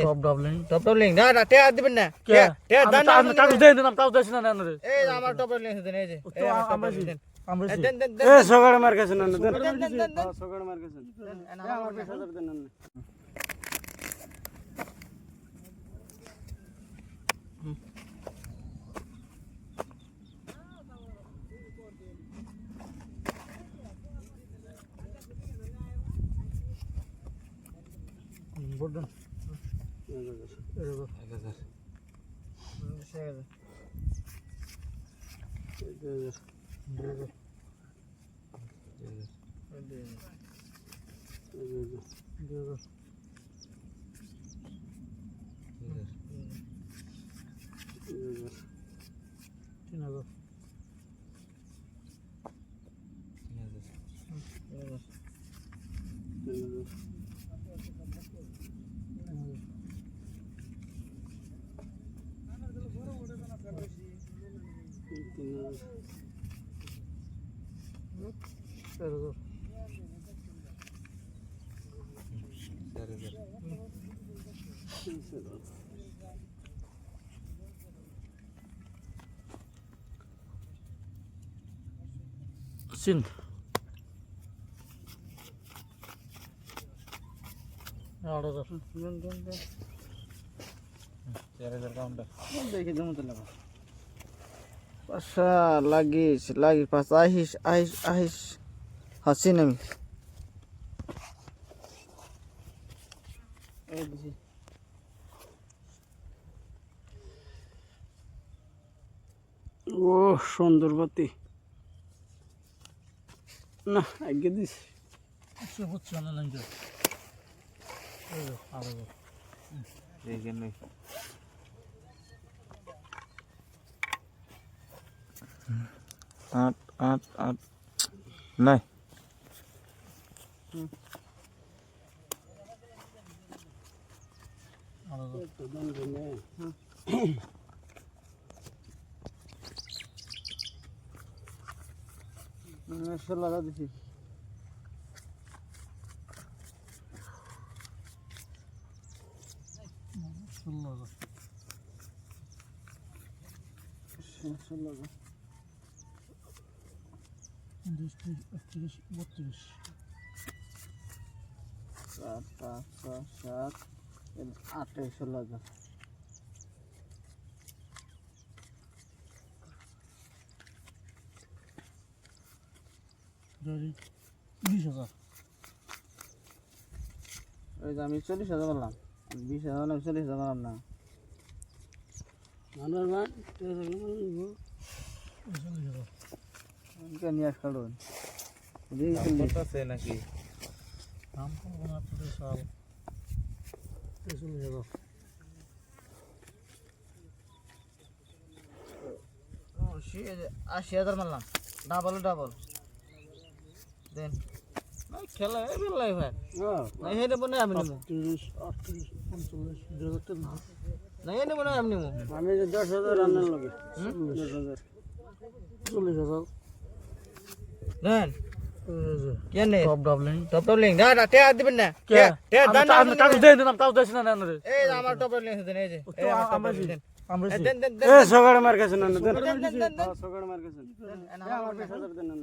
top doubling top link না না তে দিবেন না কে তে দান আমি কাগজ দেন দিলাম কাগজ দেন না না রে এই আমার টপ লিং দেন এই যে এই আমার টপ লিং দেন আমরা দেন দেন এ সগড় মার কাছে না দেন দেন সগড় মার কাছে আমার 20000 দেন না বড় সিন পাশা লাগিস পাঁচ আহিস আহিস আহিস হাসিন আমি এই দিছি ও সুন্দর বাতি না আগে দিস সে হচ্ছে না লাইন যা এই আরো এইখানে আট আট আট নাই আরো তো দেন দেনে মাশাআল্লাহ দিছি মাশাআল্লাহ 32 সাত পাঁচ ছয় সাত 28 20,000 ওই যে আমি 40,000 বললাম 20,000 না 40,000 বললাম না মানার মান নিয়ে আসকালুন আছে নাকি দাম কম না তো সাল 40,000 80,000 মারলাম ডাবল দেন নাই খেলা বেলাই ভাই নাই হেনে বনে আমি নিমু 30 38 45 2000 নাই হেনে বনে আমি নিমু আমি 10,000 রান্নার লগে 10,000 40,000 দেন কেন টপ ডাবলিং টপ লিং না না তে দিবেন না কে তে দান আমি কাগজ দেন দিলাম কাগজ দেন না রে এই আমার টপ লিং দেন এই যে এই আমার টপ লিং দেন আমরা দেন দেন এ সগড় মার কাছে না দেন দেন সগড় মার কাছে আমার 20000 দেন না